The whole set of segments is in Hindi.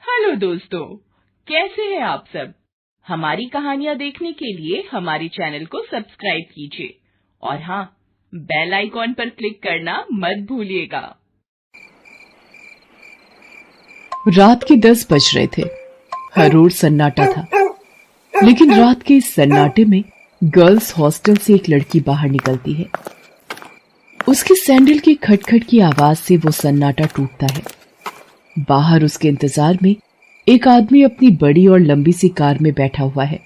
हेलो दोस्तों, कैसे हैं आप सब। हमारी कहानियां देखने के लिए हमारे चैनल को सब्सक्राइब कीजिए और हाँ, बेल आइकॉन पर क्लिक करना मत भूलिएगा। रात के 10 बज रहे थे। हर रोज सन्नाटा था, लेकिन रात के इस सन्नाटे में गर्ल्स हॉस्टल से एक लड़की बाहर निकलती है। उसके सैंडल की खटखट की आवाज से वो सन्नाटा टूटता है। बाहर उसके इंतजार में एक आदमी अपनी बड़ी और लंबी सी कार में बैठा हुआ है।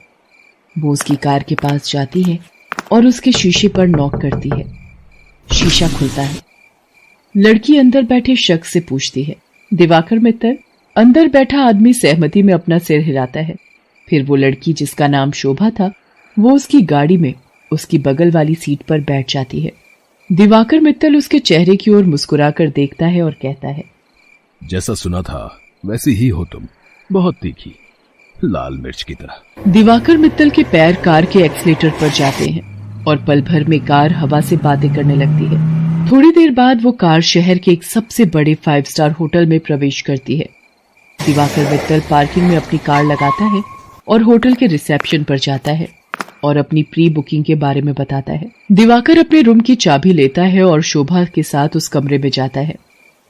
वो उसकी कार के पास जाती है और उसके शीशे पर नॉक करती है। शीशा खुलता है। लड़की अंदर बैठे शख्स से पूछती है, दिवाकर मित्तल। अंदर बैठा आदमी सहमति में अपना सिर हिलाता है। फिर वो लड़की, जिसका नाम शोभा था, वो उसकी गाड़ी में उसकी बगल वाली सीट पर बैठ जाती है। दिवाकर मित्तल उसके चेहरे की ओर मुस्कुराकर देखता है और कहता है, जैसा सुना था वैसी ही हो तुम, बहुत तीखी, लाल मिर्च की तरह। दिवाकर मित्तल के पैर कार के एक्सीलेटर पर जाते हैं और पल भर में कार हवा से बातें करने लगती है। थोड़ी देर बाद वो कार शहर के एक सबसे बड़े 5 स्टार होटल में प्रवेश करती है। दिवाकर मित्तल पार्किंग में अपनी कार लगाता है और होटल के रिसेप्शन पर जाता है और अपनी प्री बुकिंग के बारे में बताता है। दिवाकर अपने रूम की चाबी लेता है और शोभा के साथ उस कमरे में जाता है।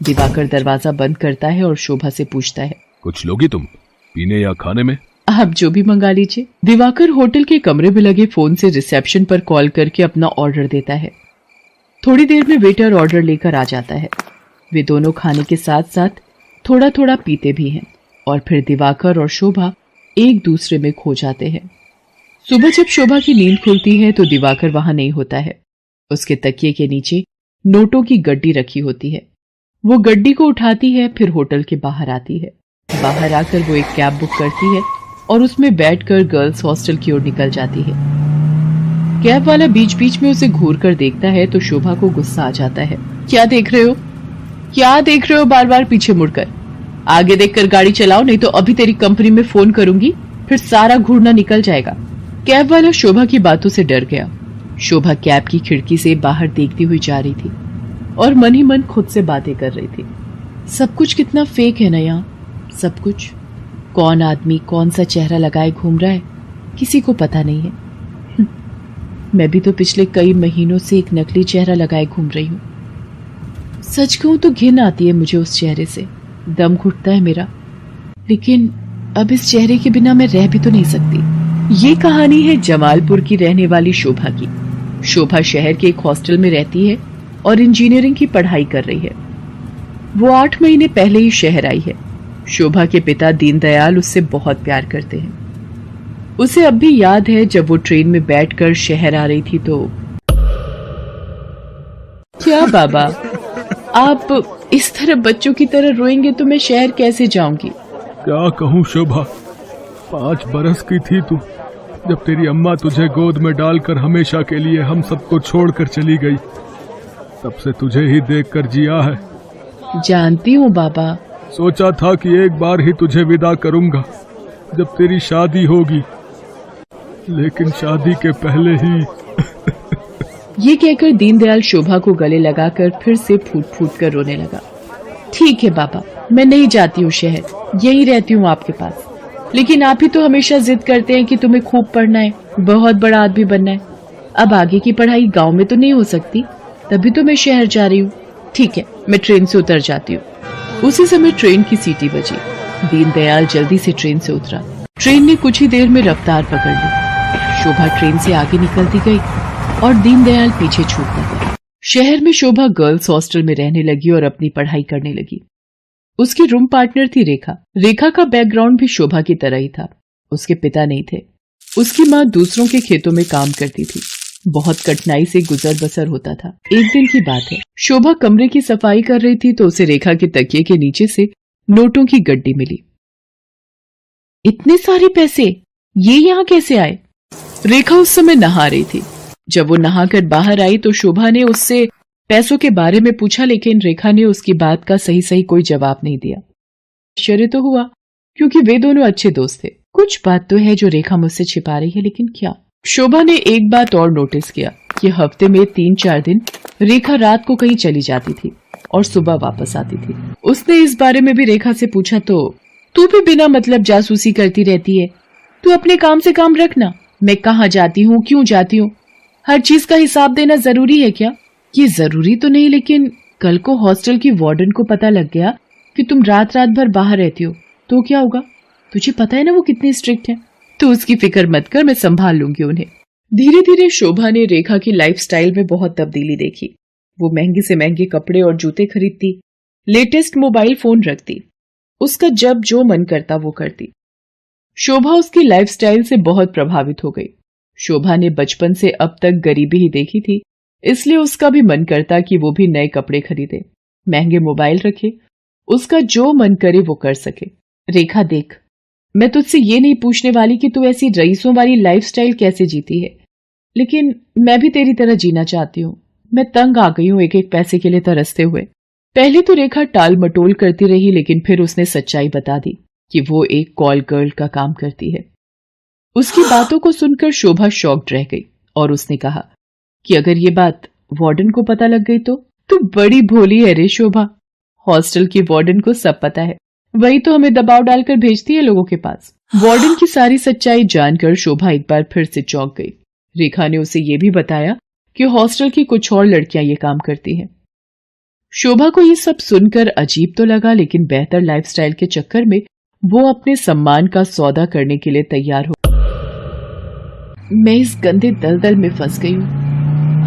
दिवाकर दरवाजा बंद करता है और शोभा से पूछता है, कुछ लोगी तुम, पीने या खाने में? आप जो भी मंगा लीजिए। दिवाकर होटल के कमरे में लगे फोन से रिसेप्शन पर कॉल करके अपना ऑर्डर देता है। थोड़ी देर में वेटर ऑर्डर लेकर आ जाता है। वे दोनों खाने के साथ साथ थोड़ा थोड़ा पीते भी हैं और फिर दिवाकर और शोभा एक दूसरे में खो जाते हैं। सुबह जब शोभा की नींद खुलती है तो दिवाकर वहां नहीं होता है। उसके तकिए के नीचे नोटों की गड्डी रखी होती है। वो गड्डी को उठाती है, फिर होटल के बाहर आती है। बाहर आकर वो एक कैब बुक करती है और उसमें बैठकर गर्ल्स हॉस्टल की ओर निकल जाती है। कैब वाला बीच बीच में उसे घूर कर देखता है तो शोभा को गुस्सा आ जाता है। क्या देख रहे हो? क्या देख रहे हो बार बार पीछे मुड़कर? आगे देखकर गाड़ी चलाओ, नहीं तो अभी तेरी कंपनी में फोन करूंगी, फिर सारा घूरना निकल जाएगा। कैब वाला शोभा की बातों से डर गया। शोभा कैब की खिड़की से बाहर देखती हुई जा रही थी और मन ही मन खुद से बातें कर रही थी। सब कुछ कितना फेक है ना यहाँ, सब कुछ। कौन आदमी कौन सा चेहरा लगाए घूम रहा है, किसी को पता नहीं है। मैं भी तो पिछले कई महीनों से एक नकली चेहरा लगाए घूम रही हूँ। सच कहूं तो घिन आती है मुझे उस चेहरे से, दम घुटता है मेरा। लेकिन अब इस चेहरे के बिना मैं रह भी तो नहीं सकती। ये कहानी है जमालपुर की रहने वाली शोभा की। शोभा शहर के एक हॉस्टल में रहती है और इंजीनियरिंग की पढ़ाई कर रही है। वो 8 महीने पहले ही शहर आई है। शोभा के पिता दीनदयाल उससे बहुत प्यार करते हैं। उसे अब भी याद है जब वो ट्रेन में बैठकर शहर आ रही थी तो। क्या बाबा, आप इस तरह बच्चों की तरह रोएंगे तो मैं शहर कैसे जाऊंगी? क्या कहूँ शोभा, 5 बरस की थी तू जब तेरी अम्मा तुझे गोद में डालकर हमेशा के लिए हम सबको छोड़कर चली गई। तब से तुझे ही देखकर जिया है। जानती हूँ बाबा। सोचा था कि एक बार ही तुझे विदा करूंगा जब तेरी शादी होगी, लेकिन शादी के पहले ही। ये कहकर दीनदयाल शोभा को गले लगाकर फिर से फूट फूट कर रोने लगा। ठीक है बाबा, मैं नहीं जाती हूँ शहर, यही रहती हूँ आपके पास। लेकिन आप ही तो हमेशा जिद करते हैं कि तुम्हें खूब पढ़ना है, बहुत बड़ा आदमी बनना है। अब आगे की पढ़ाई गांव में तो नहीं हो सकती, तभी तो मैं शहर जा रही हूँ। ठीक है, मैं ट्रेन से उतर जाती हूँ। उसी समय ट्रेन की सीटी बजी। दीनदयाल जल्दी से ट्रेन से उतरा। ट्रेन ने कुछ ही देर में रफ्तार पकड़ ली। शोभा ट्रेन से आगे निकलती गई और दीनदयाल पीछे छूटता गया। शहर में शोभा गर्ल्स हॉस्टल में रहने लगी और अपनी पढ़ाई करने लगी। उसकी रूम पार्टनर थी रेखा। रेखा का बैकग्राउंड भी शोभा की तरह ही था। उसके पिता नहीं थे। उसकी माँ दूसरों के खेतों में काम करती थी। बहुत कठिनाई से गुजर बसर होता था। एक दिन की बात है, शोभा कमरे की सफाई कर रही थी तो उसे रेखा के तकिए के नीचे से नोटों की गड्डी मिली। इतने सारे पैसे, ये यहाँ कैसे आए? रेखा उस समय नहा रही थी। जब वो नहाकर बाहर आई तो शोभा ने उससे पैसों के बारे में पूछा, लेकिन रेखा ने उसकी बात का सही सही कोई जवाब नहीं दिया। आश्चर्य तो हुआ क्योंकि वे दोनों अच्छे दोस्त थे। कुछ बात तो है जो रेखा मुझसे छिपा रही है, लेकिन क्या? शोभा ने एक बात और नोटिस किया कि हफ्ते में 3-4 दिन रेखा रात को कहीं चली जाती थी और सुबह वापस आती थी। उसने इस बारे में भी रेखा से पूछा तो तू भी बिना मतलब जासूसी करती रहती है। तू अपने काम से काम रखना। मैं कहाँ जाती हूँ, क्यों जाती हूँ, हर चीज का हिसाब देना जरूरी है क्या? ये जरूरी तो नहीं, लेकिन कल को हॉस्टल की वार्डन को पता लग गया कि तुम रात रात भर बाहर रहती हो तो क्या होगा? तुझे पता है ना वो कितनी स्ट्रिक्ट है। तो उसकी फिक्र मत कर, मैं संभाल लूंगी उन्हें। धीरे धीरे शोभा ने रेखा की लाइफस्टाइल में बहुत तब्दीली देखी। वो महंगे से महंगे कपड़े और जूते खरीदती, लेटेस्ट मोबाइल फोन रखती, उसका जब जो मन करता वो करती। शोभा उसकी लाइफस्टाइल से बहुत प्रभावित हो गई। शोभा ने बचपन से अब तक गरीबी ही देखी थी, इसलिए उसका भी मन करता कि वो भी नए कपड़े खरीदे, महंगे मोबाइल रखे, उसका जो मन करे वो कर सके। रेखा देख, मैं तुझसे ये नहीं पूछने वाली कि तू ऐसी रईसों वाली लाइफस्टाइल कैसे जीती है, लेकिन मैं भी तेरी तरह जीना चाहती हूँ। मैं तंग आ गई हूँ एक एक पैसे के लिए तरसते हुए। पहले तो रेखा टाल मटोल करती रही, लेकिन फिर उसने सच्चाई बता दी कि वो एक कॉल गर्ल का काम करती है। उसकी बातों को सुनकर शोभा शॉक्ड रह गई और उसने कहा कि अगर ये बात वार्डन को पता लग गई तो? तू बड़ी भोली है रे शोभा। हॉस्टल की वार्डन को सब पता है, वही तो हमें दबाव डालकर भेजती है लोगों के पास। वार्डन की सारी सच्चाई जानकर शोभा एक बार फिर से चौंक गई। रेखा ने उसे ये भी बताया कि हॉस्टल की कुछ और लड़कियां ये काम करती हैं। शोभा को ये सब सुनकर अजीब तो लगा, लेकिन बेहतर लाइफस्टाइल के चक्कर में वो अपने सम्मान का सौदा करने के लिए तैयार हो। मैं इस गंदे दलदल में फंस गई हूँ।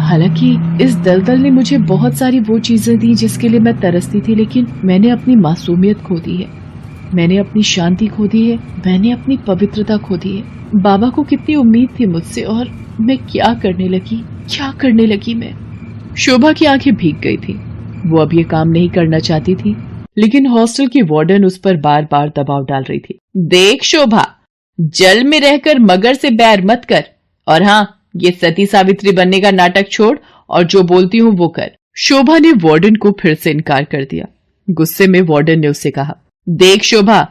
हालांकि इस दलदल ने मुझे बहुत सारी वो चीजें दी जिसके लिए मैं तरसती थी, लेकिन मैंने अपनी मासूमियत खो दी है, मैंने अपनी शांति खो दी है, मैंने अपनी पवित्रता खो दी है। बाबा को कितनी उम्मीद थी मुझसे, और मैं क्या करने लगी मैं। शोभा की आंखें भीग गई थी। वो अब ये काम नहीं करना चाहती थी, लेकिन हॉस्टल की वार्डन उस पर बार बार दबाव डाल रही थी। देख शोभा, जल में रहकर मगर से बैर मत कर, और हाँ, ये सती सावित्री बनने का नाटक छोड़ और जो बोलती हूँ वो कर। शोभा ने वार्डन को फिर से इनकार कर दिया। गुस्से में वार्डन ने उससे कहा, देख शोभा,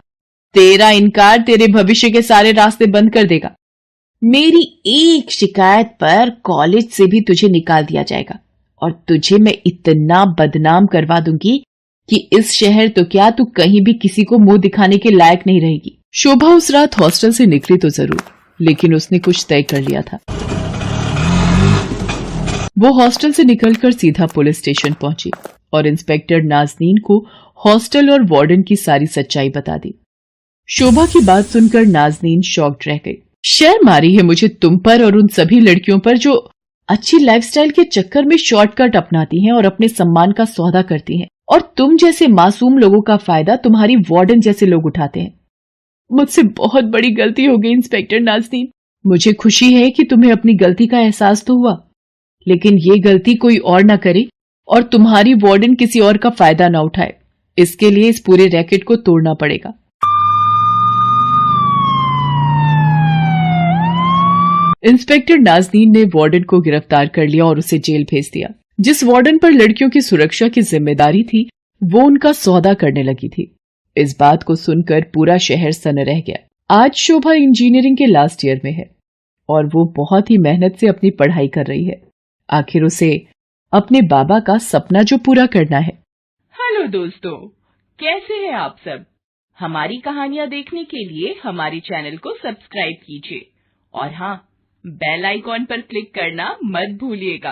तेरा इनकार तेरे भविष्य के सारे रास्ते बंद कर देगा। मेरी एक शिकायत पर कॉलेज से भी तुझे निकाल दिया जाएगा, और तुझे मैं इतना बदनाम करवा दूंगी कि इस शहर तो क्या, तू कहीं भी किसी को मुंह दिखाने के लायक नहीं रहेगी। शोभा उस रात हॉस्टल से निकली तो जरूर, लेकिन उसने कुछ तय कर लिया था। वो हॉस्टल से निकलकर सीधा पुलिस स्टेशन पहुंची और इंस्पेक्टर नाज़नीन को हॉस्टल और वार्डन की सारी सच्चाई बता दी। शोभा की बात सुनकर नाज़नीन शॉक्ड रह गई। शर्म आ रही है मुझे तुम पर और उन सभी लड़कियों पर जो अच्छी लाइफस्टाइल के चक्कर में शॉर्टकट अपनाती हैं और अपने सम्मान का सौदा करती हैं, और तुम जैसे मासूम लोगों का फायदा तुम्हारी वार्डन जैसे लोग उठाते हैं। मुझसे बहुत बड़ी गलती हो गई इंस्पेक्टर नाज़नीन। मुझे खुशी है कि तुम्हें अपनी गलती का एहसास तो हुआ, लेकिन ये गलती कोई और ना करे और तुम्हारी वार्डन किसी और का फायदा ना उठाए। इसके लिए इस पूरे रैकेट को तोड़ना पड़ेगा। इंस्पेक्टर नाज़नीन ने वार्डन को गिरफ्तार कर लिया और उसे जेल भेज दिया। जिस वार्डन पर लड़कियों की सुरक्षा की जिम्मेदारी थी, वो उनका सौदा करने लगी थी। इस बात को सुनकर पूरा शहर सन रह गया। आज शोभा इंजीनियरिंग के लास्ट ईयर में है और वो बहुत ही मेहनत से अपनी पढ़ाई कर रही है। आखिर उसे अपने बाबा का सपना जो पूरा करना है। हेलो दोस्तों, कैसे हैं आप सब? हमारी कहानियां देखने के लिए हमारे चैनल को सब्सक्राइब कीजिए और हाँ, बेल आइकॉन पर क्लिक करना मत भूलिएगा।